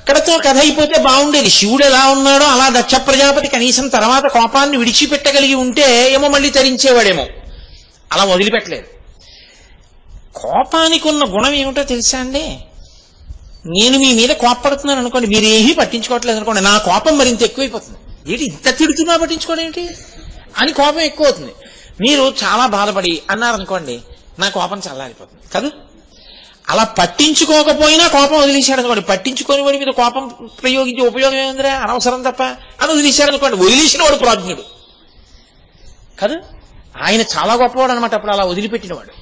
అక్కడతో కథ అయిపోతే బాగుండేది. శివుడు ఎలా ఉన్నాడో అలా దక్ష ప్రజాపతి కనీసం తర్వాత కోపాన్ని విడిచిపెట్టగలిగి ఉంటే ఏమో మళ్ళీ తరించేవాడేమో. అలా వదిలిపెట్టలేదు. కోపానికి ఉన్న గుణం ఏమిటో తెలుసా అండి? నేను మీ మీద కోపడుతున్నాను అనుకోండి, మీరు ఏమీ పట్టించుకోవట్లేదు అనుకోండి, నా కోపం మరింత ఎక్కువైపోతుంది. ఏంటి ఇంత తిడుతున్నా పట్టించుకోవడం ఏంటి అని కోపం ఎక్కువ అవుతుంది. మీరు చాలా బాధపడి అన్నారనుకోండి, నా కోపం చల్లారిపోతుంది కదా. అలా పట్టించుకోకపోయినా కోపం వదిలేశాడు అనుకోండి, పట్టించుకొని వాడి మీద కోపం ప్రయోగించే ఉపయోగం ఏముందిరా, అనవసరం తప్ప అని వదిలేశాడు అనుకోండి, వదిలేసిన వాడు ప్రాజ్ఞుడు కదా. ఆయన చాలా గొప్పవాడు అనమాట అప్పుడు అలా వదిలిపెట్టినవాడు.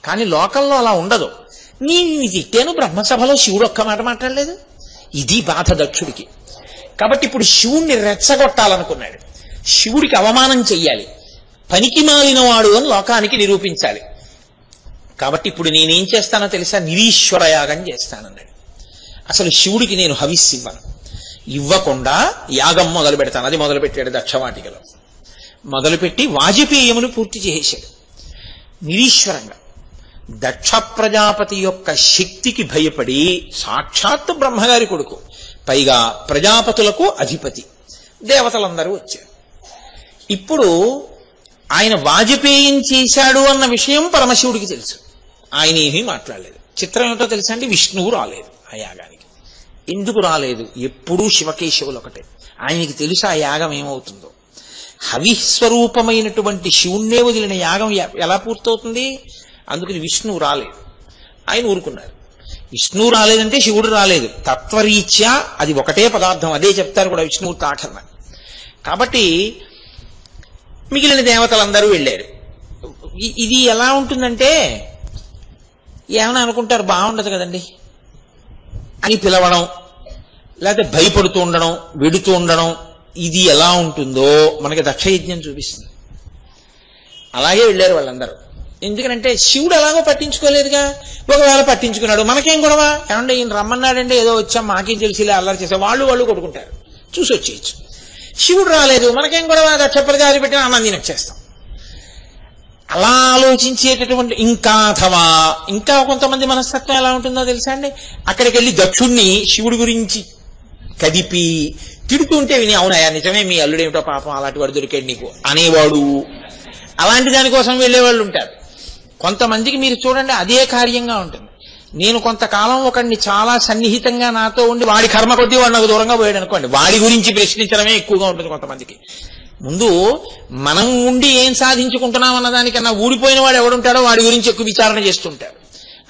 కానీ లోకంలో అలా ఉండదు. నేను తిట్టాను, బ్రహ్మసభలో శివుడు ఒక్క మాట మాట్లాడలేదు. ఇది బాధ దక్షుడికి. కాబట్టి ఇప్పుడు శివుణ్ణి రెచ్చగొట్టాలనుకున్నాడు. శివుడికి అవమానం చెయ్యాలి, పనికి మాలినవాడు అని లోకానికి నిరూపించాలి. కాబట్టి ఇప్పుడు నేనేం చేస్తానో తెలుసా, నిరీశ్వర యాగం చేస్తానన్నాడు. అసలు శివుడికి నేను హవిస్సు ఇవ్వకుండా యాగం మొదలు పెడతాను. అది మొదలుపెట్టాడు దక్షవాటికలో. మొదలుపెట్టి వాజపేయమును పూర్తి చేసేశాడు నిరీశ్వరంగా. దక్ష ప్రజాపతి యొక్క శక్తికి భయపడి, సాక్షాత్తు బ్రహ్మగారి కొడుకు, పైగా ప్రజాపతులకు అధిపతి, దేవతలందరూ వచ్చారు. ఇప్పుడు ఆయన వాజపేయం చేశాడు అన్న విషయం పరమశివుడికి తెలుసు. ఆయన ఏమీ మాట్లాడలేదు. చిత్రం ఏమిటో తెలుసా అండి, విష్ణువు రాలేదు ఆ యాగానికి. ఎందుకు రాలేదు? ఎప్పుడూ శివకేశవులు ఒకటే. ఆయనకి తెలుసు ఆ యాగం ఏమవుతుందో. హవిస్వరూపమైనటువంటి శివుణ్ణే వదిలిన యాగం ఎలా పూర్తవుతుంది? అందుకని విష్ణువు రాలేదు. ఆయన ఊరుకున్నారు. విష్ణువు రాలేదంటే శివుడు రాలేదు. తత్వరీత్యా అది ఒకటే పదార్థం, అదే చెప్తారు కూడా విష్ణువు తాకన్న. కాబట్టి మిగిలిన దేవతలందరూ వెళ్ళారు. ఇది ఎలా ఉంటుందంటే, ఏమైనా అనుకుంటారు బాగుండదు కదండి అని పిలవడం, లేకపోతే భయపడుతూ ఉండడం, వెడుతూ ఉండడం, ఇది ఎలా ఉంటుందో మనకి దక్షయజ్ఞం చూపిస్తుంది. అలాగే వెళ్ళారు వాళ్ళందరూ. ఎందుకంటే శివుడు ఎలాగో పట్టించుకోలేదుగా. ఒకవేళ పట్టించుకున్నాడు, మనకేం గొడవ? ఏమంటే ఈయన రమ్మన్నాడంటే ఏదో వచ్చాం, మాకేం తెలిసిలే, అల్లరి చేసా, వాళ్ళు కొట్టుకుంటారు, చూసి వచ్చేయచ్చు. శివుడు రాలేదు, మనకేం గొడవ? దక్ష ప్రజాపతి పెట్టిన అన్నం తినొచ్చేస్తాం. అలా ఆలోచించేటటువంటి ఇంకా కొంతమంది మనస్తత్వం ఎలా ఉంటుందో తెలుసా అండి? అక్కడికి వెళ్ళి దక్షుణ్ణి శివుడి గురించి కదిపి తిడుతుంటే విని, అవునయా నిజమే, మీ అల్లుడు ఏమిటో పాపం అలాంటి వాడు దొరికాడు నీకు అనేవాడు. అలాంటి దానికోసం వెళ్ళేవాళ్ళు ఉంటారు. కొంతమందికి మీరు చూడండి అదే కార్యంగా ఉంటుంది. నేను కొంతకాలం ఒకడిని చాలా సన్నిహితంగా నాతో ఉండి వాడి కర్మ కొద్దీ వాడు నాకు దూరంగా పోయాడు అనుకోండి, వాడి గురించి ప్రశ్నించడమే ఎక్కువగా ఉంటుంది కొంతమందికి. ముందు మనం ఉండి ఏం సాధించుకుంటున్నాం అన్నదానికన్నా ఊడిపోయిన వాడు ఎవడుంటాడో వాడి గురించి ఎక్కువ విచారణ చేస్తుంటారు.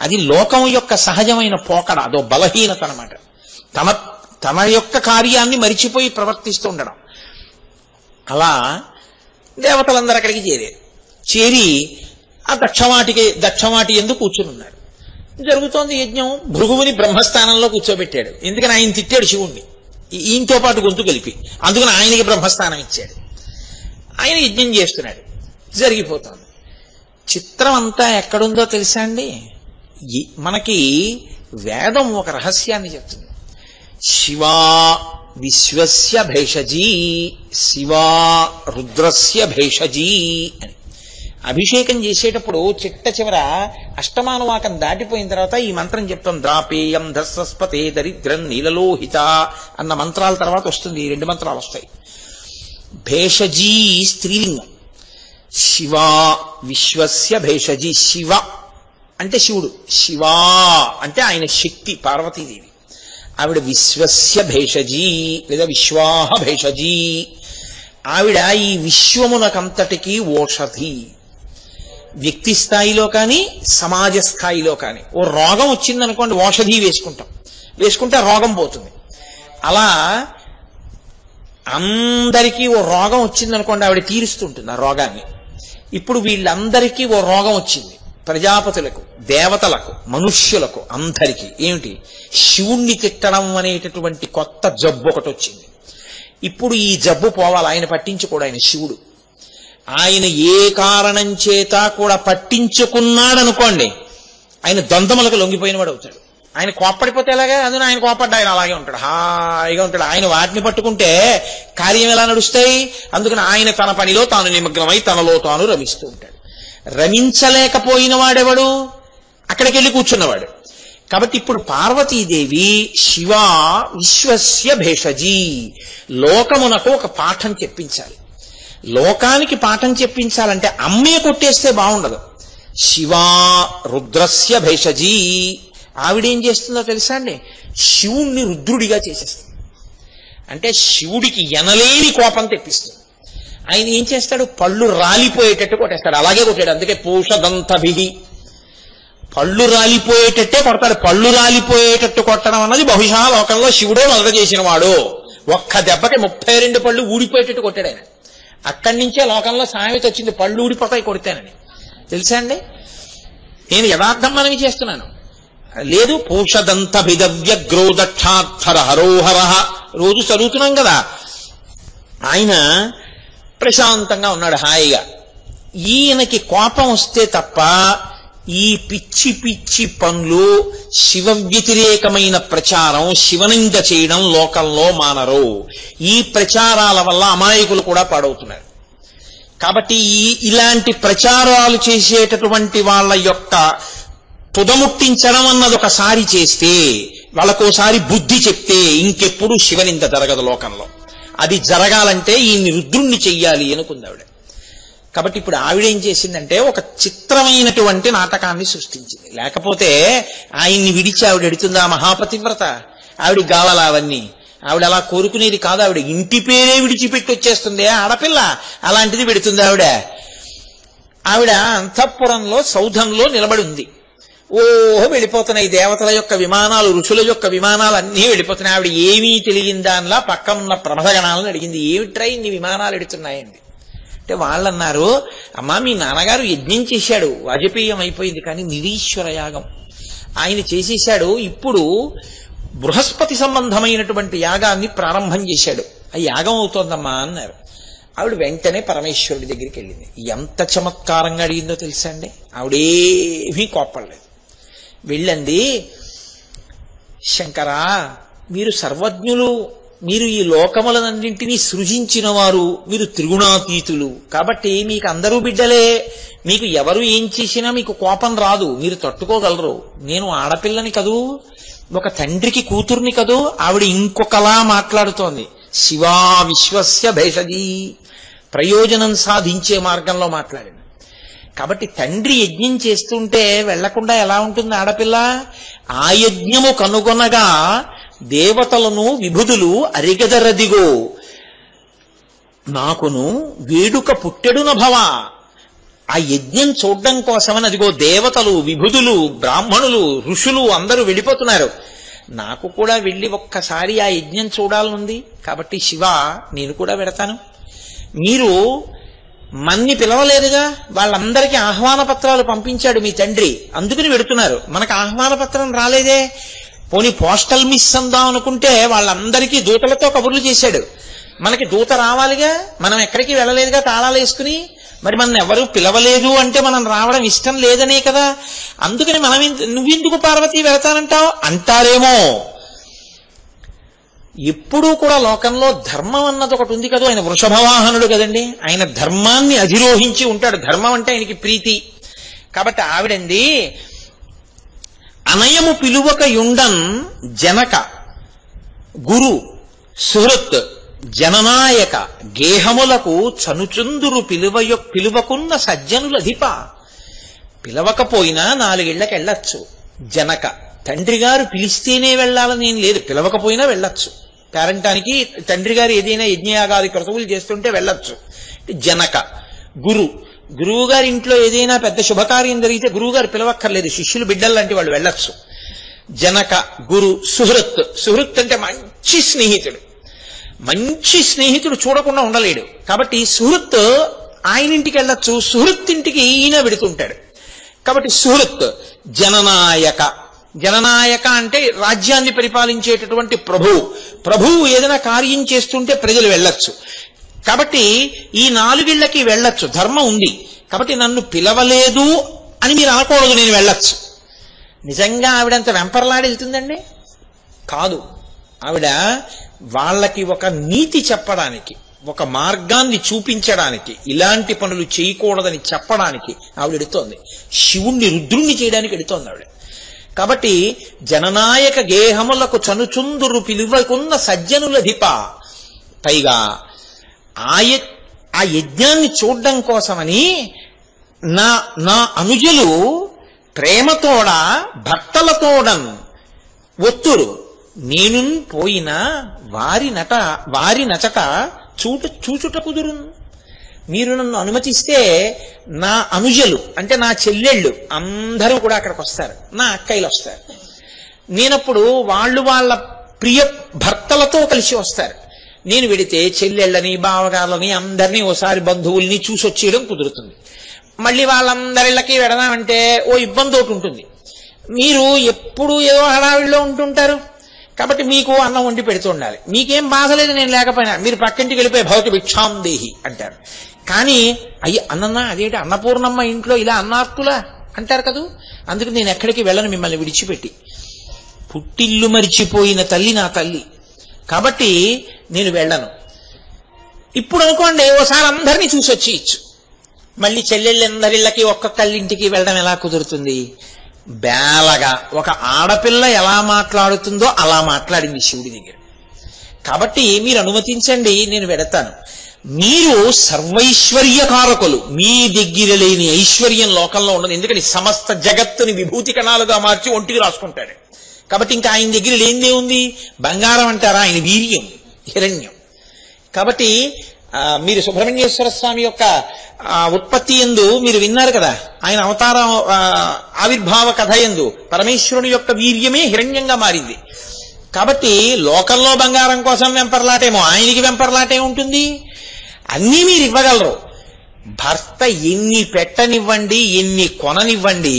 అది లోకం యొక్క సహజమైన పోకడ, అదో బలహీనత అన్నమాట. తమ యొక్క కార్యాన్ని మరిచిపోయి ప్రవర్తిస్తూ ఉండడం. అలా దేవతలందరూ అక్కడికి చేరి ఆ దక్షవాటి ఎందుకు కూర్చుని ఉన్నారు. జరుగుతోంది యజ్ఞం. భృగువుని బ్రహ్మస్థానంలో కూర్చోబెట్టాడు. ఎందుకని ఆయన తిట్టాడు శివుణ్ణి, ఈయనతో పాటు గొంతు కలిపి. అందుకని ఆయనకి బ్రహ్మస్థానం ఇచ్చాడు. ఆయన యజ్ఞం చేస్తున్నాడు, జరిగిపోతుంది. చిత్రం అంతా ఎక్కడుందో తెలుసా అండి? మనకి వేదం ఒక రహస్యాన్ని చెప్తుంది. శివా విశ్వస్య భేషజీ, శివా రుద్రస్య భేషజీ అని. అభిషేకం చేసేటప్పుడు చిట్ట చివర అష్టమానువాకం దాటిపోయిన తర్వాత ఈ మంత్రం చెప్తాం. ద్రాపేయం ధస్సస్పతే దరిద్రం నీలలోహిత అన్న మంత్రాల తర్వాత వస్తుంది. ఈ రెండు మంత్రాలు వస్తాయి. భేషజీ స్త్రీలింగం. శివా విశ్వస్య భేషజీ. శివ అంటే శివుడు, శివా అంటే ఆయన శక్తి పార్వతీదేవి. ఆవిడ విశ్వస్య భేషజీ లేదా విశ్వాహ భేషజీ. ఆవిడ ఈ విశ్వమునకంతటికీ ఓషధి. వ్యక్తి స్థాయిలో కానీ సమాజ స్థాయిలో కానీ ఓ రోగం వచ్చిందనుకోండి, ఓషధి వేసుకుంటే రోగం పోతుంది. అలా అందరికీ ఓ రోగం వచ్చిందనుకోండి, ఆవిడ తీరుస్తుంటుంది ఆ రోగాన్ని. ఇప్పుడు వీళ్ళందరికీ ఓ రోగం వచ్చింది, ప్రజాపతులకు, దేవతలకు, మనుష్యులకు, అందరికీ. ఏమిటి? శివుణ్ణి తిట్టడం అనేటటువంటి కొత్త జబ్బు ఒకటి వచ్చింది. ఇప్పుడు ఈ జబ్బు పోవాలి. ఆయన పట్టించుకోడు, ఆయన శివుడు. ఆయన ఏ కారణం చేత కూడా పట్టించుకున్నాడనుకోండి, ఆయన ద్వంద్వములకు లొంగిపోయిన వాడు అవుతాడు. ఆయన కోప్పడిపోతే ఎలాగా? అందులో ఆయన కోప్పడ్డా ఆయన అలాగే ఉంటాడు, హాయిగా ఉంటాడు. ఆయన వాటిని పట్టుకుంటే కార్యం ఎలా నడుస్తాయి? అందుకని ఆయన తన పనిలో తాను నిమగ్నమై తనలో తాను రమిస్తూ ఉంటాడు. రమించలేకపోయిన వాడెవడు? అక్కడికి వెళ్ళి కూర్చున్నవాడు. కాబట్టి ఇప్పుడు పార్వతీదేవి శివ విశ్వస్య భేషజీ, లోకమునకు ఒక పాఠం చెప్పించాలి. లోకానికి పాఠం చెప్పించాలంటే అమ్మే కొట్టేస్తే బాగుండదు. శివా రుద్రస్య భేషజీ, ఆవిడేం చేస్తుందో తెలుసా అండి, శివుణ్ణి రుద్రుడిగా చేసేస్తుంది. అంటే శివుడికి ఎనలేని కోపం తెప్పిస్తుంది. ఆయన ఏం చేస్తాడు, పళ్ళు రాలిపోయేటట్టు కొట్టేస్తాడు. అలాగే కొట్టాడు, అందుకే పూషదంతభిహి, పళ్ళు రాలిపోయేటట్టే కొడతాడు. పళ్ళు రాలిపోయేటట్టు కొట్టడం అన్నది బహుశా లోకంలో శివుడే మొదట చేసిన వాడు. ఒక్క దెబ్బకి 32 పళ్ళు ఊడిపోయేటట్టు కొట్టాడు ఆయన. అక్కడి నుంచే లోకంలో సామెత వచ్చింది, పళ్ళు ఊడిపోతాయి కొడితేనని. తెలుసా అండి, నేను యథార్థం మనవి చేస్తున్నాను. లేదు, పూషదంతభిదవ్యగ్రో దక్షార్థర హరోహర రోజు చదువుతున్నాం కదా. ఆయన ప్రశాంతంగా ఉన్నాడు హాయిగా. ఈయనకి కోపం వస్తే తప్ప ఈ పిచ్చి పిచ్చి పనులు, శివ వ్యతిరేకమైన ప్రచారం, శివనింద చేయడం లోకంలో మానరు. ఈ ప్రచారాల వల్ల అమాయకులు కూడా పాడవుతున్నారు. కాబట్టి ఇలాంటి ప్రచారాలు చేసేటటువంటి వాళ్ళ యొక్క తుదముట్టించడం అన్నది ఒకసారి చేస్తే, వాళ్ళకోసారి బుద్ధి చెప్తే ఇంకెప్పుడు శివనింద జరగదు లోకంలో. అది జరగాలంటే ఈ రుద్రుణ్ణి చెయ్యాలి అనుకుంది ఆవిడ. కాబట్టి ఇప్పుడు ఆవిడేం చేసిందంటే ఒక చిత్రమైనటువంటి నాటకాన్ని సృష్టించింది. లేకపోతే ఆయన్ని విడిచి ఆవిడ ఎడుతుందా మహాపతివ్రత? ఆవిడ గావాలా అవన్నీ? ఆవిడ అలా కోరుకునేది కాదు. ఆవిడ ఇంటి పేరే విడిచిపెట్టి వచ్చేస్తుంది ఆడపిల్ల, అలాంటిది పెడుతుంది ఆవిడ. ఆవిడ అంతఃపురంలో సౌధంలో నిలబడి ఉంది. ఓహో వెళ్ళిపోతున్నాయి దేవతల యొక్క విమానాలు, ఋషుల యొక్క విమానాలు అన్నీ వెళ్ళిపోతున్నాయి. ఆవిడ ఏమీ తెలియదానిలా పక్కనున్న ప్రమథగణాలను అడిగింది, ఏమిట్రా ఇన్ని విమానాలు ఎడుతున్నాయండి అంటే వాళ్ళు అన్నారు, అమ్మా మీ నాన్నగారు యజ్ఞం చేశాడు, వాజపేయం అయిపోయింది, కానీ నిరీశ్వర యాగం ఆయన చేసేశాడు. ఇప్పుడు బృహస్పతి సంబంధమైనటువంటి యాగాన్ని ప్రారంభం చేశాడు, ఆ యాగం అవుతోందమ్మా అన్నారు. ఆవిడ వెంటనే పరమేశ్వరుడి దగ్గరికి వెళ్ళింది. ఎంత చమత్కారంగా అడిగిందో తెలుసా అండి, ఆవిడేమీ కోప్పడలేదు. వెళ్ళండి, శంకరా మీరు సర్వజ్ఞులు, మీరు ఈ లోకములన్నింటినీ సృజించిన వారు, మీరు త్రిగుణాతీతులు, కాబట్టి మీకు అందరూ బిడ్డలే, మీకు ఎవరు ఏం చేసినా మీకు కోపం రాదు, మీరు తట్టుకోగలరు. నేను ఆడపిల్లని కదూ, ఒక తండ్రికి కూతుర్ని కదూ. ఆవిడ ఇంకొకలా మాట్లాడుతోంది. శివా విశ్వస్య భేషజీ, ప్రయోజనం సాధించే మార్గంలో మాట్లాడింది. కాబట్టి తండ్రి యజ్ఞం చేస్తుంటే వెళ్లకుండా ఎలా ఉంటుంది ఆడపిల్ల? ఆ యజ్ఞము కనుగొనగా దేవతలను విభుదులు అరిగదరదిగో, నాకును వేడుక పుట్టెడున భవ. ఆ యజ్ఞం చూడడం కోసమని అదిగో దేవతలు, విభుదులు, బ్రాహ్మణులు, ఋషులు అందరూ వెళ్ళిపోతున్నారు. నాకు కూడా వెళ్ళి ఒక్కసారి ఆ యజ్ఞం చూడాలనుంది. కాబట్టి శివ నేను కూడా వెడతాను. మీరు మన్ని పిలవలేదుగా, వాళ్ళందరికీ ఆహ్వాన పత్రాలు పంపించాడు మీ తండ్రి, అందుకని వెడుతున్నారు. మనకు ఆహ్వాన పత్రం రాలేదే, పోనీ పోస్టల్ మిస్ అందాం అనుకుంటే వాళ్ళందరికీ దూతలతో కబుర్లు చేశాడు. మనకి దూత రావాలిగా, మనం ఎక్కడికి వెళ్ళలేదుగా తాళాలు వేసుకుని. మరి మన ఎవరు పిలవలేదు అంటే మనం రావడం ఇష్టం లేదనే కదా. అందుకని మనం నువ్వెందుకు పార్వతి వెళతానంటావు అంటారేమో. ఎప్పుడూ కూడా లోకంలో ధర్మం అన్నది ఒకటి ఉంది కదా. ఆయన వృషభవాహనుడు కదండి, ఆయన ధర్మాన్ని అధిరోహించి ఉంటాడు. ధర్మం అంటే ఆయనకి ప్రీతి. కాబట్టి ఆవిడంది, అనయము పిలువక యుండన్ జనక గురు సుహృత్ జననాయక గేహములకు చనుచుందురు పిలువకున్న సజ్జనులధిప. పిలవకపోయినా 4 ఇళ్లకు వెళ్ళొచ్చు. జనక తండ్రి గారు పిలిస్తేనే వెళ్ళాలని ఏం లేదు, పిలవకపోయినా వెళ్ళొచ్చు. పేరంటానికి తండ్రి గారు ఏదైనా యజ్ఞయాగాది క్రతువులు చేస్తుంటే వెళ్ళొచ్చు. జనక గురు, గురువు గారి ఇంట్లో ఏదైనా పెద్ద శుభకార్యం జరిగితే గురువు గారు పిలవక్కర్లేదు, శిష్యులు బిడ్డలు లాంటి వాళ్ళు వెళ్ళొచ్చు. జనక గురు సుహృత్, సుహృత్ అంటే మంచి స్నేహితుడు. మంచి స్నేహితుడు చూడకుండా ఉండలేడు. కాబట్టి సుహృత్ ఆయన ఇంటికి వెళ్ళొచ్చు, సుహృత్ ఇంటికి ఈయన వెడుతుంటాడు. కాబట్టి సుహృత్. జననాయక, జననాయక అంటే రాజ్యాన్ని పరిపాలించేటటువంటి ప్రభువు. ప్రభువు ఏదైనా కార్యం చేస్తుంటే ప్రజలు వెళ్ళొచ్చు. కాబట్టి ఈ 4 ఇళ్లకి వెళ్ళొచ్చు, ధర్మం ఉంది. కాబట్టి నన్ను పిలవలేదు అని మీరు అనకూడదు, నేను వెళ్ళొచ్చు. నిజంగా ఆవిడంత వెంపర్లాడి వెళ్తుందండి? కాదు. ఆవిడ వాళ్ళకి ఒక నీతి చెప్పడానికి, ఒక మార్గాన్ని చూపించడానికి, ఇలాంటి పనులు చేయకూడదని చెప్పడానికి ఆవిడ ఎడుతోంది. శివుణ్ణి రుద్రుణ్ణి చేయడానికి ఎడుతోంది ఆవిడ. కాబట్టి జననాయక గేహములకు చనుచుందురు పిలువకున్న సజ్జనుల ధిప. పైగా ఆ యజ్ఞాన్ని చూడ్డం కోసమని నా అనుజులు ప్రేమతోడ భర్తలతోడన్ ఒత్తురు. నేను పోయినా వారి నచట చూచుట కుదురు. మీరు నన్ను అనుమతిస్తే నా అనుజలు అంటే నా చెల్లెళ్ళు అందరూ కూడా అక్కడికి వస్తారు, నా అక్కయ్యలు వస్తారు. నేనప్పుడు వాళ్ళ ప్రియ భర్తలతో కలిసి వస్తారు. నేను వెడితే చెల్లెళ్ళని బావగారులని అందరినీ ఓసారి బంధువుల్ని చూసొచ్చేయడం కుదురుతుంది. మళ్ళీ వాళ్ళందరిళ్ళకి వెడదామంటే ఓ ఇబ్బంది ఒకటి ఉంటుంది. మీరు ఎప్పుడు ఏదో హడావిడిలో ఉంటుంటారు కాబట్టి మీకు అన్నం వండి పెడుతూ ఉండాలి. మీకేం బాధ లేదు నేను లేకపోయినా, మీరు పక్కింటికి వెళ్ళిపోయి భవతి భిక్షాం దేహి అంటారు. కానీ అన్నన్నా అదేంటి అన్నపూర్ణమ్మ ఇంట్లో ఇలా అన్నార్తులా అంటారు కదా. అందుకు నేను ఎక్కడికి వెళ్ళను మిమ్మల్ని విడిచిపెట్టి. పుట్టిల్లు మరిచిపోయిన తల్లి నా తల్లి కాబట్టి నేను వెళ్ళను. ఇప్పుడు అనుకోండి ఓసారి అందరినీ చూసొచ్చి ఇచ్చు, మళ్ళీ చెల్లెళ్ళందరిళ్ళకి ఒక్కొక్కళ్ళింటికి వెళ్ళడం ఎలా కుదురుతుంది? బేలగా ఒక ఆడపిల్ల ఎలా మాట్లాడుతుందో అలా మాట్లాడింది శివుడి దగ్గర. కాబట్టి మీరు అనుమతించండి నేను వెడతాను. మీరు సర్వైశ్వర్యకారకులు, మీ దగ్గర లేని ఐశ్వర్యం లోకంలో ఉండదు. ఎందుకంటే సమస్త జగత్తుని విభూతి కణాలుగా మార్చి ఒంటికి రాసుకుంటాడు. కాబట్టి ఇంకా ఆయన దగ్గర లేనిదే ఉంది? బంగారం అంటారా? ఆయన వీర్యం హిరణ్యం. కాబట్టి మీరు సుబ్రహ్మణ్యేశ్వర స్వామి యొక్క ఉత్పత్తి యందు మీరు విన్నారు కదా, ఆయన అవతారం ఆవిర్భావ కథ యందు పరమేశ్వరుని యొక్క వీర్యమే హిరణ్యంగా మారింది. కాబట్టి లోకంలో బంగారం కోసం వెంపర్లాటేమో, ఆయనకి వెంపర్లాటే ఉంటుంది. అన్నీ మీరు ఇవ్వగలరు. భర్త ఎన్ని పెట్టనివ్వండి, ఎన్ని కొననివ్వండి,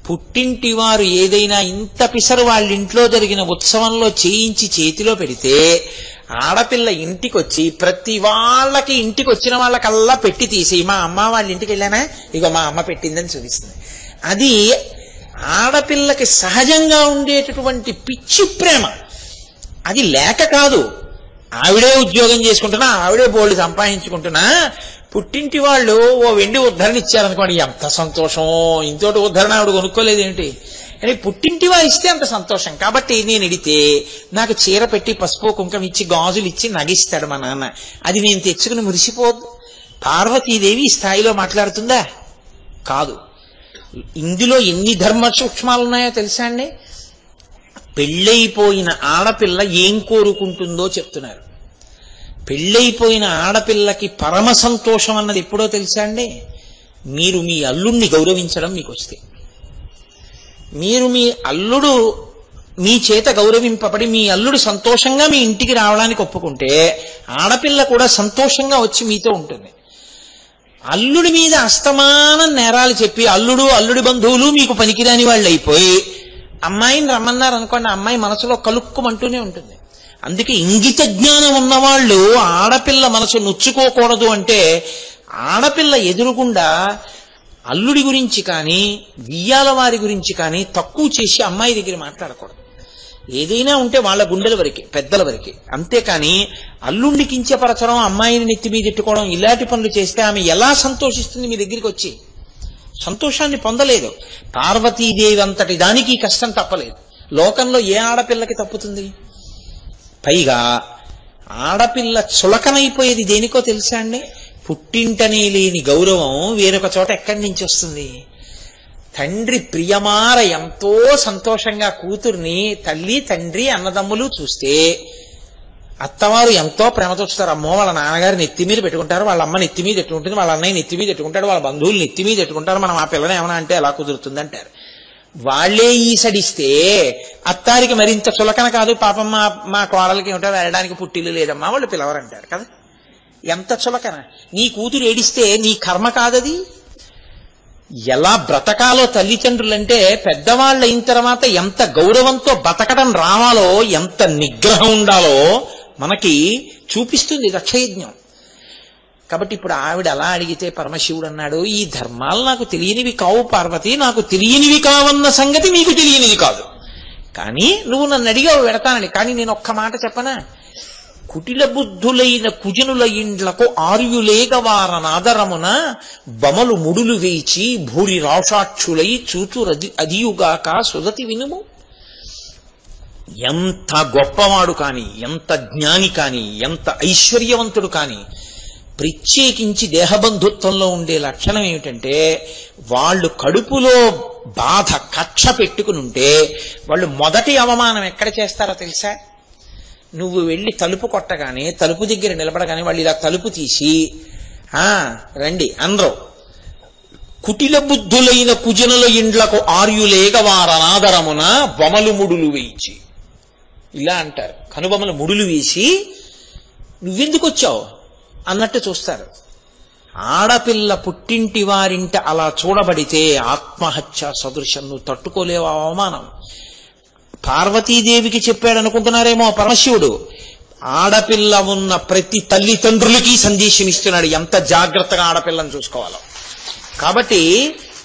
పుట్టింటి వారు ఏదైనా ఇంత పిసరు వాళ్ళ ఇంట్లో జరిగిన ఉత్సవంలో చేయించి చేతిలో పెడితే ఆడపిల్ల ఇంటికి వచ్చి ప్రతి వాళ్ళకి ఇంటికి వచ్చిన వాళ్ళకల్లా పెట్టి తీసి మా అమ్మ వాళ్ళ ఇంటికి వెళ్ళానా ఇక మా అమ్మ పెట్టిందని చూపిస్తుంది. అది ఆడపిల్లకి సహజంగా ఉండేటటువంటి పిచ్చి ప్రేమ. అది లేక కాదు, ఆవిడే ఉద్యోగం చేసుకుంటున్నా, ఆవిడే బోల్డ్ సంపాదించుకుంటున్నా, పుట్టింటి వాళ్ళు ఓ వెండి ఉద్ధరణ ఇచ్చారనుకోండి ఎంత సంతోషం. ఇంతోటి ఉద్ధరణ ఆవిడ కొనుక్కోలేదేంటి అని పుట్టింటి వారు ఇస్తే అంత సంతోషం. కాబట్టి నేను ఇడితే నాకు చీర పెట్టి పసుపు కుంకం ఇచ్చి గాజులు ఇచ్చి నగిస్తాడు మా నాన్న. అది నేను తెచ్చుకుని మురిసిపోద్దు. పార్వతీదేవి ఈ స్థాయిలో మాట్లాడుతుందా? కాదు. ఇందులో ఎన్ని ధర్మ సూక్ష్మాలు ఉన్నాయో తెలుసా అండి? పెళ్ళైపోయిన ఆడపిల్ల ఏం కోరుకుంటుందో చెప్తున్నారు. పెళ్ళైపోయిన ఆడపిల్లకి పరమ సంతోషం అన్నది ఎప్పుడో తెలుసా అండి? మీరు మీ అల్లుణ్ణి గౌరవించడం మీకు వస్తే, మీరు మీ అల్లుడు మీ చేత గౌరవింపబడి మీ అల్లుడు సంతోషంగా మీ ఇంటికి రావడానికి ఒప్పుకుంటే ఆడపిల్ల కూడా సంతోషంగా వచ్చి మీతో ఉంటుంది. అల్లుడి మీద అస్తమానం నేరాలు చెప్పి అల్లుడి బంధువులు మీకు పనికిరాని వాళ్ళు అయిపోయి అమ్మాయిని రమ్మన్నారు అనుకోండి, అమ్మాయి మనసులో కలుక్కుమంటూనే ఉంటుంది. అందుకే ఇంగిత జ్ఞానం ఉన్నవాళ్ళు ఆడపిల్ల మనసు నొచ్చుకోకూడదు అంటే ఆడపిల్ల ఎదురుగుండా అల్లుడి గురించి కానీ వియ్యాల వారి గురించి కానీ తక్కువ చేసి అమ్మాయి దగ్గర మాట్లాడకూడదు. ఏదైనా ఉంటే వాళ్ళ గుండెల వరకే, పెద్దల వరకే. అంతేకాని అల్లుండి కించపరచడం, అమ్మాయిని నెత్తి మీద ఎట్టుకోవడం, ఇలాంటి పనులు చేస్తే ఆమె ఎలా సంతోషిస్తుంది? మీ దగ్గరికి వచ్చి సంతోషాన్ని పొందలేదు. పార్వతీదేవి అంతటి దానికి కష్టం తప్పలేదు. లోకంలో ఏ ఆడపిల్లకి తప్పుతుంది? పైగా ఆడపిల్ల చులకనైపోయేది దేనికో తెలుసా అండి? పుట్టింటనే లేని గౌరవం వేరొక చోట ఎక్కడి నుంచి వస్తుంది? తండ్రి ప్రియమార ఎంతో సంతోషంగా కూతుర్ని తల్లి తండ్రి అన్నదమ్ములు చూస్తే అత్తవారు ఎంతో ప్రేమతో చూస్తారు. అమ్మో వాళ్ళ నాన్నగారు నెత్తి మీద పెట్టుకుంటారు, వాళ్ళ అమ్మ నెత్తి మీద పెట్టుకుంటుంది, వాళ్ళ అన్నయ్య నెత్తి మీద పెట్టుకుంటాడు, వాళ్ళ బంధువులు నెత్తి మీద పెట్టుకుంటారు, మనం ఆ పిల్లని ఏమన్నా అంటే ఎలా కుదురుతుంది అంటారు. వాళ్లే ఈసడిస్తే అత్తారికి మరింత చులకన కాదు? పాపం మా కోడలకి ఏమిటో వెళ్ళడానికి పుట్టిల్లు లేదమ్మా వాళ్ళు పిలవరంటారు కదా. ఎంత చులకన! నీ కూతురు ఏడిస్తే నీ కర్మ కాదది. ఎలా బ్రతకాలో తల్లిదండ్రులంటే పెద్దవాళ్ళు అయిన తర్వాత ఎంత గౌరవంతో బతకడం రావాలో, ఎంత నిగ్రహం ఉండాలో మనకి చూపిస్తుంది దక్షయజ్ఞం. కాబట్టి ఇప్పుడు ఆవిడ అలా అడిగితే పరమశివుడు అన్నాడు, ఈ ధర్మాలు నాకు తెలియనివి కావు పార్వతి, నాకు తెలియనివి కావన్న సంగతి నీకు తెలియనిది కాదు. కానీ నువ్వు నన్ను అడిగావు వెడతానని. కానీ నేను ఒక్క మాట చెప్పనా? కుటిల బుద్ధులైన కుజనుల ఇండ్లకు ఆర్యులేగవారనాదరమున బమలు ముడులు వేచి భూరి రాషాక్షులై చూచురది అదియుగాక సుదతి వినుము. ఎంత గొప్పవాడు కాని, ఎంత జ్ఞాని కాని, ఎంత ఐశ్వర్యవంతుడు కాని, ప్రత్యేకించి దేహబంధుత్వంలో ఉండే లక్షణం ఏమిటంటే వాళ్ళు కడుపులో బాధ కక్ష పెట్టుకుని ఉంటే వాళ్ళు మొదటి అవమానం ఎక్కడ చేస్తారో తెలుసా? నువ్వు వెళ్ళి తలుపు కొట్టగానే, తలుపు దగ్గర నిలబడగానే వాళ్ళు ఇలా తలుపు తీసి రండి అందరూ, కుటిల బుద్ధులైన కుజనుల ఇండ్లకు ఆర్యులేగవారనాదరమున బొమలు ముడులు వేయించి ఇలా అంటారు. కనుబొమలు ముడులు వేసి నువ్వెందుకు వచ్చావు అన్నట్టు చూస్తారు. ఆడపిల్ల పుట్టింటి వారింట అలా చూడబడితే ఆత్మహత్య సదృశం. నువ్వు తట్టుకోలేవు అవమానం. పార్వతీదేవికి చెప్పాడనుకుంటున్నారేమో పరమశివుడు. ఆడపిల్ల ఉన్న ప్రతి తల్లిదండ్రులకి సందేశం ఇస్తున్నాడు ఎంత జాగ్రత్తగా ఆడపిల్లను చూసుకోవాలో. కాబట్టి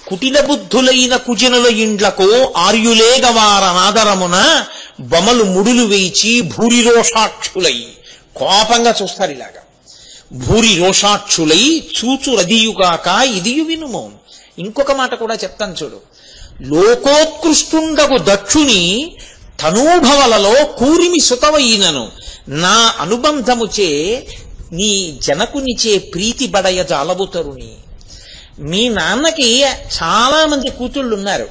కుటిల బుద్ధులైన కుజనుల ఇండ్లకు ఆర్యులేగవారనాదరమున బొమలు ముడులు వేయిచి భూరి రోషాక్షులై, కోపంగా చూస్తారు ఇలాగా. భూరి రోషాక్షులై చూచు రదియుగాక ఇదియు వినుము. ఇంకొక మాట కూడా చెప్తాను చూడు. లోకోత్కృష్టుండగు దక్షుని తనూభవలలో కూరిమి సుతవైనను నా అనుబంధముచే నీ జనకునిచే ప్రీతి బడయ జాలబుతరుని. మీ నాన్నకి చాలా మంది కూతుళ్ళున్నారు.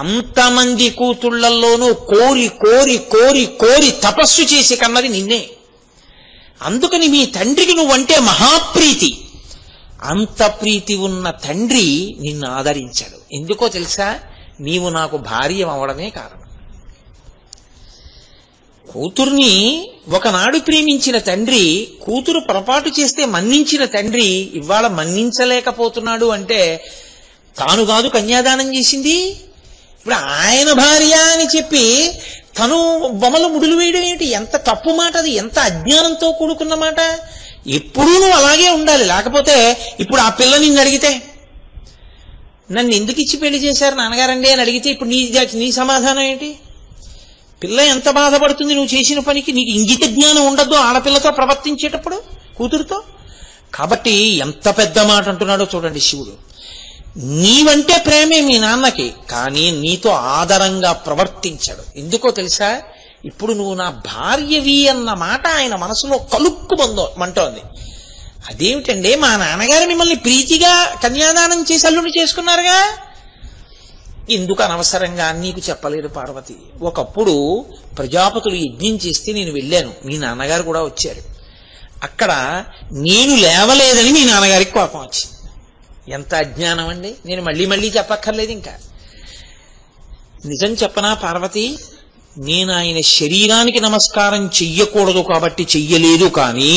అంతమంది కూతుళ్లలోనూ కోరి కోరి కోరి కోరి తపస్సు చేసి కన్నది నిన్నే. అందుకని మీ తండ్రికి నువ్వంటే మహాప్రీతి. అంత ప్రీతి ఉన్న తండ్రి నిన్ను ఆదరించాడు. ఎందుకో తెలుసా? నీవు నాకు భార్య అవడమే కారణం. కూతుర్ని ఒకనాడు ప్రేమించిన తండ్రి, కూతురు పొరపాటు చేస్తే మన్నించిన తండ్రి ఇవాళ మన్నించలేకపోతున్నాడు అంటే తాను కాదు కన్యాదానం చేసింది. ఇప్పుడు ఆయన భార్య అని చెప్పి తను బొమ్మలు ముడులు వేయడం ఏమిటి? ఎంత తప్పు మాట అది, ఎంత అజ్ఞానంతో కూడుకున్న మాట. ఎప్పుడూ నువ్వు అలాగే ఉండాలి. లేకపోతే ఇప్పుడు ఆ పిల్ల నిన్ను అడిగితే, నన్ను ఎందుకు ఇచ్చి పెళ్లి చేశారు నాన్నగారండి అని అడిగితే ఇప్పుడు నీ సమాధానం ఏంటి? పిల్ల ఎంత బాధపడుతుంది నువ్వు చేసిన పనికి. నీకు ఇంగిత జ్ఞానం ఉండద్దు ఆడపిల్లతో ప్రవర్తించేటప్పుడు, కూతురుతో. కాబట్టి ఎంత పెద్ద మాట అంటున్నాడో చూడండి శివుడు. నీవంటే ప్రేమే మీ నాన్నకి, కానీ నీతో ఆదరంగా ప్రవర్తించాడు. ఎందుకో తెలుసా? ఇప్పుడు నువ్వు నా భార్యవి అన్న మాట ఆయన మనసులో కలుక్కుమంటోంది. అదేమిటండి, మా నాన్నగారు మిమ్మల్ని ప్రీతిగా కన్యాదానం చేసి అల్లుని చేసుకున్నారుగా, ఎందుకు అనవసరంగా నీకు చెప్పలేదు పార్వతి. ఒకప్పుడు ప్రజాపతులు యజ్ఞం చేస్తే నేను వెళ్ళాను, మీ నాన్నగారు కూడా వచ్చారు. అక్కడ నేను లేవలేదని మీ నాన్నగారికి కోపం వచ్చింది. ఎంత అజ్ఞానం అండి. నేను మళ్ళీ మళ్ళీ చెప్పక్కర్లేదు. ఇంకా నిజం చెప్పనా పార్వతి, నేను ఆయన శరీరానికి నమస్కారం చెయ్యకూడదు కాబట్టి చెయ్యలేదు, కానీ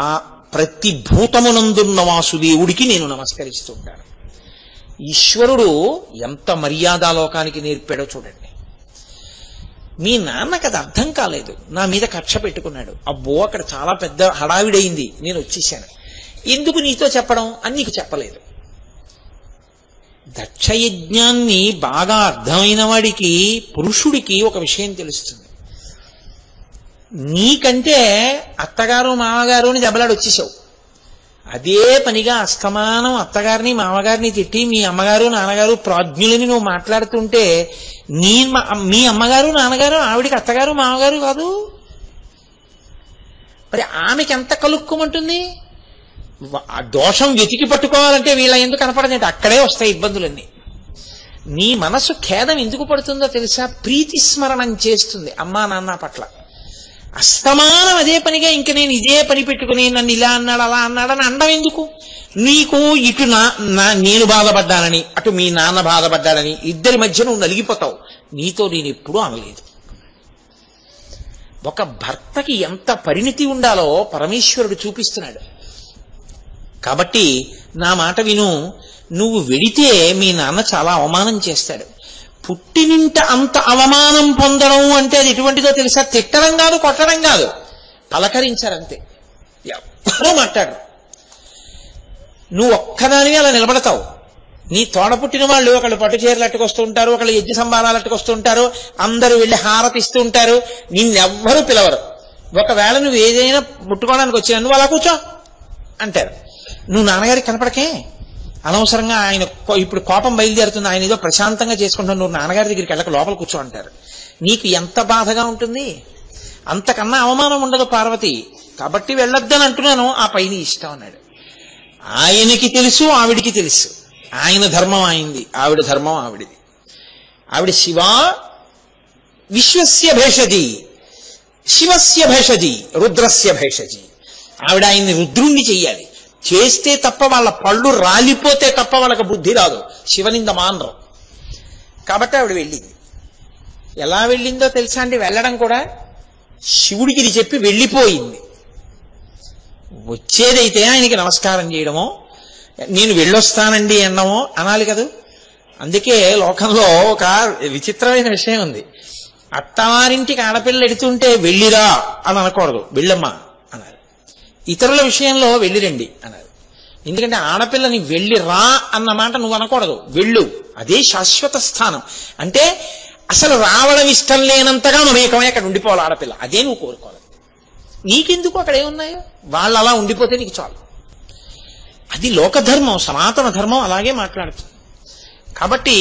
ఆ ప్రతి భూతమునందున్న వాసుదేవుడికి నేను నమస్కరిస్తుంటాను. ఈశ్వరుడు ఎంత మర్యాదాలోకానికి నేర్పాడో చూడండి. మీ నాన్నకి అది అర్థం కాలేదు, నా మీద కక్ష పెట్టుకున్నాడు. అబ్బో అక్కడ చాలా పెద్ద హడావిడైంది, నేను వచ్చేసాను. ఎందుకు నీతో చెప్పడం అని నీకు చెప్పలేదు. దక్షయజ్ఞాన్ని బాగా అర్థమైన వాడికి, పురుషుడికి ఒక విషయం తెలుస్తుంది. నీకంటే అత్తగారు మామగారు అని దెబ్బలాడు వచ్చేసావు. అదే పనిగా అస్తమానం అత్తగారిని మామగారిని తిట్టి మీ అమ్మగారు నాన్నగారు ప్రాజ్ఞులని నువ్వు మాట్లాడుతుంటే మీ అమ్మగారు నాన్నగారు ఆవిడికి అత్తగారు మామగారు కాదు. మరి ఆమెకి ఎంత కలుక్కుమంటుంది? ఆ దోషం వెతికి పట్టుకోవాలంటే వీళ్ళ ఎందుకు కనపడదంటే అక్కడే వస్తాయి ఇబ్బందులన్నీ. నీ మనసు ఖేదం ఎందుకు పడుతుందో తెలుసా? ప్రీతి స్మరణం చేస్తుంది అమ్మా నాన్న పట్ల. అస్తమానం అదే పనిగా ఇంక నేను ఇదే పని పెట్టుకుని నన్ను ఇలా అన్నాడు అలా అన్నాడని అండం ఎందుకు? నీకు ఇటు నేను బాధపడ్డానని, అటు మీ నాన్న బాధపడ్డాడని ఇద్దరి మధ్య నువ్వు నలిగిపోతావు. నీతో నేను ఎప్పుడూ అనలేదు. ఒక భర్తకి ఎంత పరిణితి ఉండాలో పరమేశ్వరుడు చూపిస్తున్నాడు. కాబట్టి నా మాట విను. నువ్వు వెడితే మీ నాన్న చాలా అవమానం చేస్తాడు. పుట్టినింట అంత అవమానం పొందడం అంటే అది ఎటువంటిదో తెలుసా? తిట్టడం కాదు, కొట్టడం కాదు, పలకరించారంతే. ఎవరో మాట్లాడరు. నువ్వు ఒక్కదానివి అలా నిలబడతావు. నీ తోడ పుట్టిన వాళ్ళు ఒకళ్ళు పట్టు చీరలు అట్టుకొస్తూ ఉంటారు, ఒకళ్ళు యజ్ఞ సంబారాలు అట్టుకొస్తూ ఉంటారు, అందరూ వెళ్ళి హారతిస్తూ ఉంటారు. నిన్నెవ్వరూ పిలవరు. ఒకవేళ నువ్వు ఏదైనా ముట్టుకోవడానికి వచ్చినా నువ్వు అలా కూర్చో అంటారు. నువ్వు నాన్నగారికి కనపడకే, అనవసరంగా ఆయన ఇప్పుడు కోపం బయలుదేరుతుంది, ఆయన ఏదో ప్రశాంతంగా చేసుకుంటావు, నువ్వు నాన్నగారి దగ్గరికి వెళ్ళక లోపల కూర్చో అంటారు. నీకు ఎంత బాధగా ఉంటుంది? అంతకన్నా అవమానం ఉండదు పార్వతి. కాబట్టి వెళ్ళొద్దని అంటున్నాను, ఆ పైన ఇష్టం అన్నాడు. ఆయనకి తెలుసు, ఆవిడికి తెలుసు. ఆయన ధర్మం ఆయనది, ఆవిడ ధర్మం ఆవిడిది. ఆవిడ శివ విశ్వస్య భేషజీ, శివస్య భేషజీ, రుద్రస్య భేషజీ. ఆవిడ ఆయన్ని రుద్రుణ్ణి చెయ్యాలి. చేస్తే తప్ప వాళ్ళ పళ్ళు రాలిపోతే తప్ప వాళ్ళకి బుద్ధి రాదు, శివనింద మానరు. కాబట్టి ఆవిడ వెళ్ళింది. ఎలా వెళ్ళిందో తెలుసా అండి? వెళ్ళడం కూడా శివుడికి ఇది చెప్పి వెళ్ళిపోయింది. వచ్చేదైతే ఆయనకి నమస్కారం చేయడమో, నేను వెళ్ళొస్తానండి అన్నమో అనాలి కదా. అందుకే లోకంలో ఒక విచిత్రమైన విషయం ఉంది. అత్తవారింటికి ఆడపిల్ల ఎడుతుంటే వెళ్ళిరా అని అనకూడదు, వెళ్ళమ్మా అన్నారు. ఇతరుల విషయంలో వెళ్ళిరండి అన్నారు. ఎందుకంటే ఆడపిల్లని వెళ్ళిరా అన్న మాట నువ్వు అనకూడదు, వెళ్ళు, అదే శాశ్వత స్థానం. అంటే అసలు రావడం ఇష్టం లేనంతగా మమేకమై అక్కడ ఉండిపోవాలి ఆడపిల్ల, అదే నువ్వు కోరుకోవాలి. నీకెందుకు అక్కడ ఏమున్నాయో, వాళ్ళు అలా ఉండిపోతే నీకు చాలు. అది లోకధర్మం, సనాతన ధర్మం అలాగే మాట్లాడుతుంది. కాబట్టి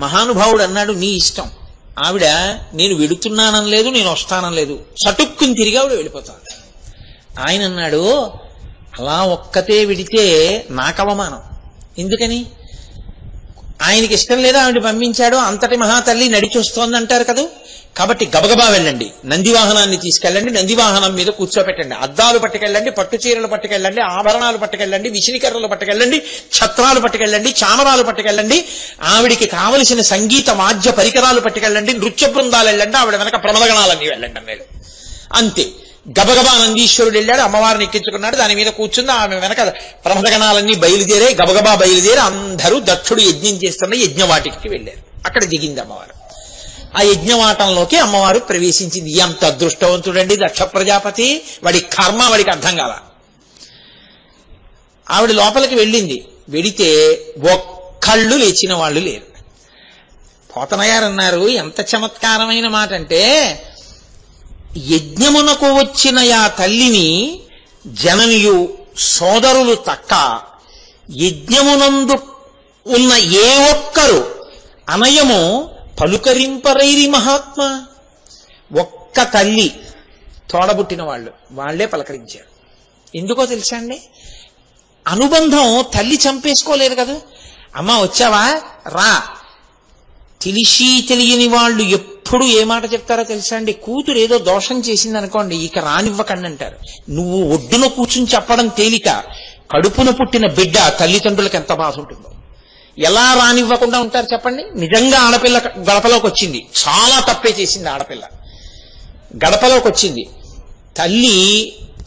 మహానుభావుడు అన్నాడు, నీ ఇష్టం. ఆవిడ నేను వెడుతున్నానని లేదు, నేను వస్తానని లేదు, చటుక్కుని తిరిగి ఆవిడ వెళ్ళిపోతాను. ఆయన అన్నాడు, అలా ఒక్కతే విడితే నాకు అవమానం. ఎందుకని? ఆయనకి ఇష్టం లేదా ఆవిడ పంపించాడు, అంతటి మహాతల్లి నడిచి వస్తోంది అంటారు కదా. కాబట్టి గబగబా వెళ్ళండి, నందివాహనాన్ని తీసుకెళ్ళండి, నందివాహనం మీద కూర్చోపెట్టండి, అద్దాలు పట్టుకెళ్ళండి, పట్టు చీరలు పట్టుకెళ్ళండి, ఆభరణాలు పట్టుకెళ్ళండి, విసిరికర్రలు పట్టుకెళ్ళండి, ఛత్రాలు పట్టుకెళ్ళండి, చామరాలు పట్టుకెళ్ళండి, ఆవిడికి కావలసిన సంగీత వాద్య పరికరాలు పట్టుకెళ్ళండి, నృత్య బృందాలు వెళ్ళండి, ఆవిడ వెనక ప్రమదగణాలన్నీ వెళ్ళండి అన్నాడు. అంతే. గబగబా నందీశ్వరుడు వెళ్ళాడు, అమ్మవారిని ఎక్కించుకున్నాడు, దాని మీద కూర్చుంది, ఆమె వెనక ప్రమదగణాలన్నీ బయలుదేరాయి. గబగబా బయలుదేరి అందరూ దక్షుడు యజ్ఞం చేస్తున్న యజ్ఞవాటికి వెళ్ళారు. అక్కడ దిగింది అమ్మవారు. ఆ యజ్ఞవాటంలోకి అమ్మవారు ప్రవేశించింది. ఎంత అదృష్టవంతుడండి దక్ష ప్రజాపతి, వాడి కర్మ వాడికి అర్థం కాల. ఆవిడ లోపలికి వెళ్ళింది. వెడితే ఒక్కళ్ళు లేచిన వాళ్ళు లేరు. పోతనగారు అన్నారు, ఎంత చమత్కారమైన మాట అంటే, యజ్ఞమునకు వచ్చిన ఆ తల్లిని జననియు సోదరులు తక్క యజ్ఞమునందు ఉన్న ఏ ఒక్కరు అనయము పలుకరింపరైరి మహాత్మ. ఒక్క తల్లి తోడబుట్టిన వాళ్లే పలకరించారు. ఎందుకో తెలుసా అండి? అనుబంధం తల్లి చంపేసుకోలేదు కదా. అమ్మ వచ్చావా, రా. తెలిసి తెలియని వాళ్ళు ఎప్పుడు ఏ మాట చెప్తారో తెలుసా అండి? కూతురు ఏదో దోషం చేసింది అనుకోండి, ఇక రానివ్వకండి అంటారు. నువ్వు ఒడ్డున కూర్చుని చెప్పడం తేలిక, కడుపున పుట్టిన బిడ్డ తల్లిదండ్రులకు ఎంత బాధ ఉంటుందో. ఎలా రానివ్వకుండా ఉంటారు చెప్పండి? నిజంగా ఆడపిల్ల గడపలోకి వచ్చింది, చాలా తప్పే చేసింది ఆడపిల్ల. గడపలోకి వచ్చింది, తల్లి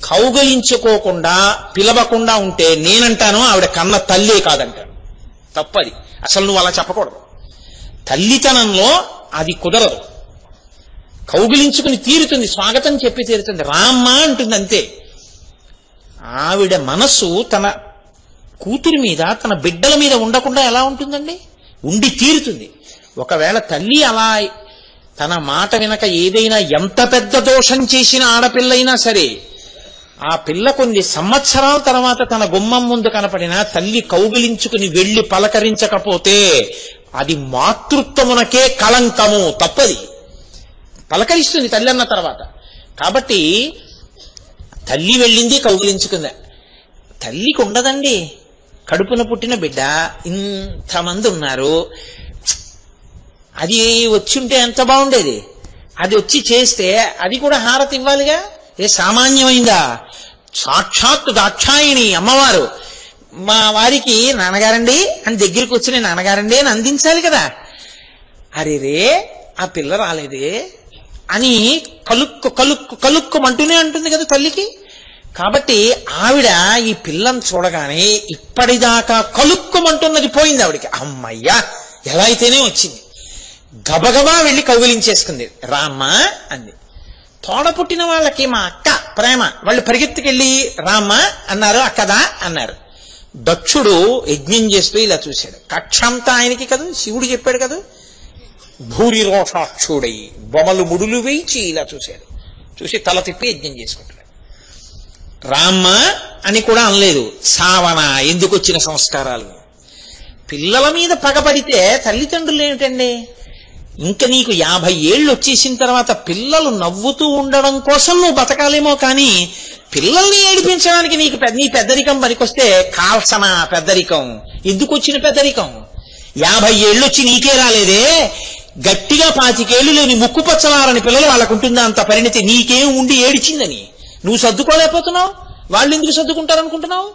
కౌగలించుకోకుండా పిలవకుండా ఉంటే నేనంటాను ఆవిడ కన్న తల్లే కాదంటాను. తప్పది, అసలు నువ్వు అలా చెప్పకూడదు. తల్లితనంలో అది కుదరదు. కౌగిలించుకుని తీరుతుంది, స్వాగతం చెప్పి తీరుతుంది, రామ్మా అంటుంది అంతే. ఆవిడ మనస్సు తన కూతురి మీద, తన బిడ్డల మీద ఉండకుండా ఎలా ఉంటుందండి? ఉండి తీరుతుంది. ఒకవేళ తల్లి అలా తన మాట వెనక ఏదైనా ఎంత పెద్ద దోషం చేసిన ఆడపిల్లైనా సరే, ఆ పిల్ల కొన్ని సంవత్సరాల తర్వాత తన గుమ్మం ముందు కనపడినా తల్లి కౌగిలించుకుని వెళ్లి పలకరించకపోతే అది మాతృత్వమునకే కళంకము, తప్పది. పలకరిస్తుంది తల్లి అన్న తర్వాత. కాబట్టి తల్లి వెళ్ళింది, కౌగిలించుకుందా. తల్లికి ఉండదండి, కడుపున పుట్టిన బిడ్డ ఇంతమంది ఉన్నారు, అది వచ్చుంటే ఎంత బాగుండేది. అది వచ్చి చేస్తే అది కూడా హారతి ఇవ్వాలిగా. ఏ సామాన్యమైందా? సాక్షాత్తు దాక్షాయిణి అమ్మవారు మా వారికి నాన్నగారండి అని దగ్గరికి వచ్చి నేను నాన్నగారండి అని అందించాలి కదా. అరే రే ఆ పిల్ల రాలేదే అని కలుక్కు కలుక్కు కలుక్కుమంటూనే ఉంటుంది కదా తల్లికి. కాబట్టి ఆవిడ ఈ పిల్లని చూడగానే ఇప్పటిదాకా కలుక్కుమంటున్నది పోయింది ఆవిడికి. అమ్మయ్యా ఎలా అయితేనే వచ్చింది. గబగబా వెళ్ళి కౌగిలించేసుకుంది. రామ్మా అంది. తోడ పుట్టిన వాళ్ళకి మా అక్క ప్రేమ, వాళ్ళు పరిగెత్తుకెళ్ళి రామ్మా అన్నారు, అక్కదా అన్నారు. దక్షుడు యజ్ఞం చేస్తూ ఇలా చూశాడు. కక్షంతా ఆయనకి కదా, శివుడు చెప్పాడు కదా, భూరి రోషాక్షుడై బొమలు ముడులు వేయించి ఇలా చూశాడు. చూసి తల తిప్పి యజ్ఞం చేసుకుంటాడు. రామ్మ అని కూడా అనలేదు. సావన, ఎందుకు వచ్చిన సంస్కారాలు? పిల్లల మీద పగపడితే తల్లిదండ్రులు ఏమిటండి? ఇంకా నీకు 50 ఏళ్ళు వచ్చేసిన తర్వాత పిల్లలు నవ్వుతూ ఉండడం కోసం నువ్వు బతకాలేమో కానీ పిల్లల్ని ఏడిపించడానికి నీకు నీ పెద్దరికం పనికొస్తే కాల్సన పెద్దరికం. ఎందుకు వచ్చిన పెద్దరికం? 50 ఏళ్ళు వచ్చి నీకే రాలేదే. గట్టిగా 25 ఏళ్ళు లేని ముక్కు పచ్చలారని పిల్లలు వాళ్ళకు ఉంటుందా అంత పరిణితి? నీకేం ఉండి ఏడిచిందని నువ్వు సర్దుకోలేకపోతున్నావు. వాళ్ళు ఎందుకు సర్దుకుంటారనుకుంటున్నావు?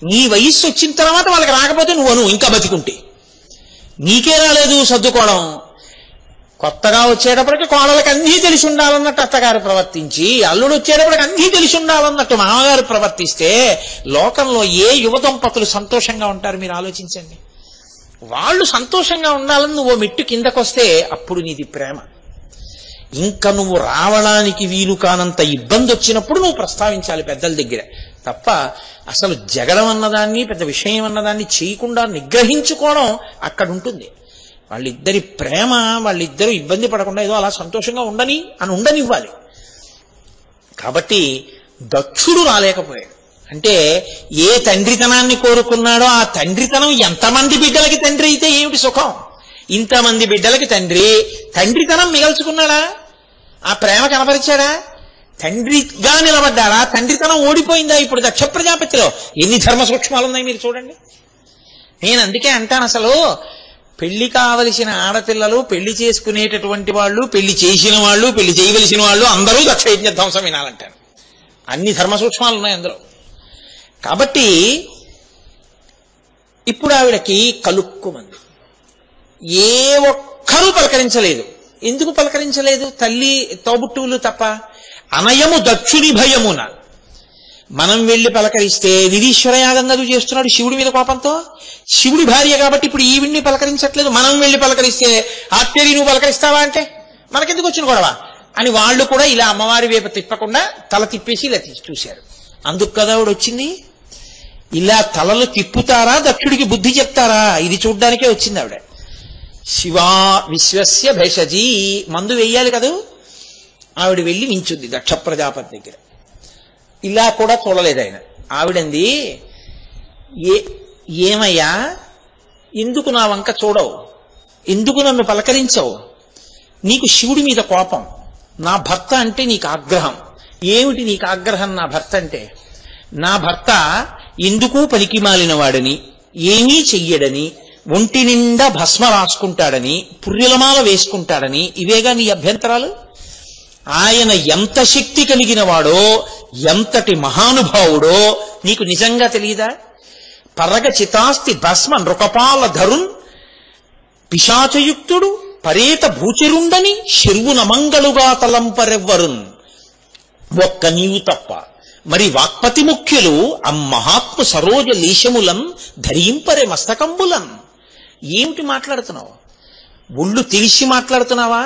నీ వయస్సు వచ్చిన తర్వాత వాళ్ళకి రాకపోతే నువ్వు ఇంకా బతికుంటే. నీకే రాలేదు సర్దుకోవడం. కొత్తగా వచ్చేటప్పటికి కోడలకు అన్నీ తెలిసి ఉండాలన్నట్టు అత్తగారు ప్రవర్తించి, అల్లుడు వచ్చేటప్పటికి అన్నీ తెలిసి ఉండాలన్నట్టు మామగారు ప్రవర్తిస్తే లోకంలో ఏ యువ దంపతులు సంతోషంగా ఉంటారు మీరు ఆలోచించండి. వాళ్ళు సంతోషంగా ఉండాలని నువ్వు మెట్టు కిందకొస్తే అప్పుడు నీది ప్రేమ. ఇంకా నువ్వు రావడానికి వీలు కానంత ఇబ్బంది వచ్చినప్పుడు నువ్వు ప్రస్తావించాలి పెద్దల దగ్గర తప్ప అసలు జగడం అన్నదాన్ని పెద్ద విషయం అన్నదాన్ని చేయకుండా నిగ్రహించుకోవడం అక్కడ ఉంటుంది. వాళ్ళిద్దరి ప్రేమ, వాళ్ళిద్దరూ ఇబ్బంది పడకుండా ఏదో అలా సంతోషంగా ఉండనివ్వాలి. కాబట్టి దక్షుడు రాలేకపోయాడు. అంటే ఏ తండ్రితనాన్ని కోరుకున్నాడో ఆ తండ్రితనం ఎంతమంది బిడ్డలకి తండ్రి అయితే ఏమిటి సుఖం? ఇంతమంది బిడ్డలకి తండ్రితనం మిగల్చుకున్నాడా? ఆ ప్రేమ కనపరిచాడా? తండ్రిగా నిలబడ్డాడా? తండ్రితనం ఓడిపోయిందా? ఇప్పుడు దక్ష ప్రజాపతిలో ఎన్ని ధర్మ సూక్ష్మాలు ఉన్నాయి మీరు చూడండి. నేను అందుకే అంటాను, అసలు పెళ్లి కావలసిన ఆడపిల్లలు, పెళ్లి చేసుకునేటటువంటి వాళ్ళు, పెళ్లి చేసిన వాళ్ళు, పెళ్లి చేయవలసిన వాళ్ళు అందరూ దక్షయజ్ఞ ధ్వంసం వినాలంటారు. అన్ని ధర్మ సూక్ష్మాలు ఉన్నాయి అందులో. కాబట్టి ఇప్పుడు ఆవిడకి కలుక్కుమంది. ఏ ఒక్కరూ పలకరించలేదు. ఎందుకు పలకరించలేదు? తల్లి తోబుట్టువులు తప్ప. అనయము దక్షుని భయమున. మనం వెళ్లి పలకరిస్తే నిరీశ్వర యాగం గదు చేస్తున్నాడు శివుడి మీద కోపంతో. శివుడి భార్య కాబట్టి ఇప్పుడు ఈవిడ్ని పలకరించట్లేదు. మనం వెళ్లి పలకరిస్తే ఆత్మీయ నువ్వు పలకరిస్తావా అంటే మనకెందుకు వచ్చిన గొడవ అని వాళ్ళు కూడా ఇలా అమ్మవారి వైపు తిప్పకుండా తల తిప్పేసి ఇలా చూశారు. అందుకు కదా ఆవిడ వచ్చింది. ఇలా తలలు తిప్పుతారా దక్షుడికి బుద్ధి చెప్తారా ఇది చూడ్డానికే వచ్చింది ఆవిడ. శివా విశ్వస్య భేషజీ మందు వెయ్యాలి కదూ. ఆవిడ వెళ్ళి నించుంది దక్ష ప్రజాపతి దగ్గర. ఇలా కూడా చూడలేదు ఆయన. ఆవిడంది, ఏమయ్యా ఎందుకు నా వంక చూడవు? ఎందుకు నన్ను పలకరించవు? నీకు శివుడి మీద కోపం, నా భర్త అంటే నీకు ఆగ్రహం. ఏమిటి నీకు ఆగ్రహం నా భర్త అంటే? నా భర్త ఎందుకు పనికి మాలిన వాడని, ఏమీ చెయ్యడని, ఒంటి నిండా భస్మ రాసుకుంటాడని, పుర్రెలమాల వేసుకుంటాడని, ఇవేగా నీ అభ్యంతరాలు? ఆయన ఎంత శక్తి కలిగిన వాడో, ఎంతటి మహానుభావుడో నీకు నిజంగా తెలియదా? పరగ చితాస్తి భస్మ నృకపాల ధరున్ పిశాచయుక్తుడు పరేత భూచరుండని శర్వున మంగళుగా తలంపరెవ్వరున్. ఒక్క నీవు తప్ప మరి వాక్పతి ముఖ్యులు అమ్మహాత్మ సరోజ లేశములం ధరింపరే మస్తకంబులం. ఏమిటి మాట్లాడుతున్నావు? ఒళ్ళు తెలిసి మాట్లాడుతున్నావా?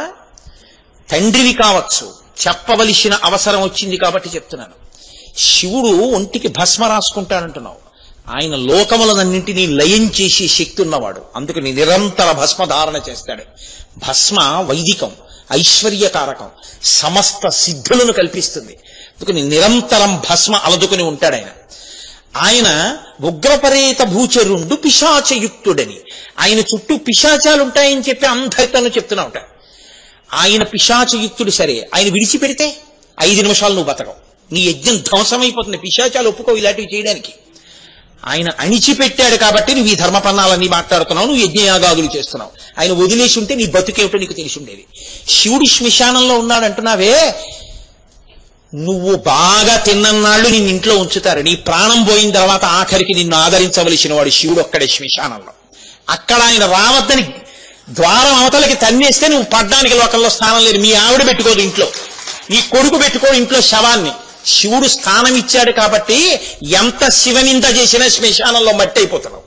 తండ్రివి కావచ్చు, చెప్పవలసిన అవసరం వచ్చింది కాబట్టి చెప్తున్నాను. శివుడు ఒంటికి భస్మ రాసుకుంటాడంటున్నావు. ఆయన లోకములనన్నింటినీ లయం చేసి శక్తి ఉన్నవాడు. అందుకని నిరంతర భస్మ ధారణ చేస్తాడు. భస్మ వైదికం, ఐశ్వర్యకారకం, సమస్త సిద్ధులను కల్పిస్తుంది. అందుకని నిరంతరం భస్మ అలదుకుని ఉంటాడు ఆయన. ఆయన ఉగ్రపరేత భూచరుండు పిశాచయుక్తుడని. ఆయన చుట్టూ పిశాచాలు ఉంటాయని చెప్పి అందరితోనూ చెప్తున్నా ఉంటాడు. ఆయన పిశాచయుక్తుడు. సరే, ఆయన విడిచిపెడితే 5 నిమిషాలు నువ్వు బతకవు, నీ యజ్ఞం ధ్వంసమైపోతుంది. పిశాచాలు ఒప్పుకో ఇలాంటివి చేయడానికి. ఆయన అణిచిపెట్టాడు కాబట్టి నువ్వు ఈ ధర్మపన్నాలన్నీ మాట్లాడుతున్నావు, నువ్వు యజ్ఞయాగాదులు చేస్తున్నావు. ఆయన వదిలేసి ఉంటే నీ బతుకేమిటో నీకు తెలిసి ఉండేది. శివుడి శ్మశానంలో ఉన్నాడంటున్నావే, నువ్వు బాగా తిన్నన్నాళ్ళు నిన్ను ఇంట్లో ఉంచుతారు. నీ ప్రాణం పోయిన తర్వాత ఆఖరికి నిన్ను ఆదరించవలసిన వాడు శివుడు ఒక్కడే శ్మశానంలో. అక్కడ ఆయన రావద్దని ద్వారం అవతలకి తన్నేస్తే నువ్వు పడ్డానికి లోకంలో స్థానం లేదు. మీ ఆవిడ పెట్టుకోదు ఇంట్లో, నీ కొడుకు పెట్టుకో ఇంట్లో శవాన్ని. శివుడు స్థానం ఇచ్చాడు కాబట్టి ఎంత శివనింద చేసినా శ్మశానంలో మట్టి అయిపోతున్నావు.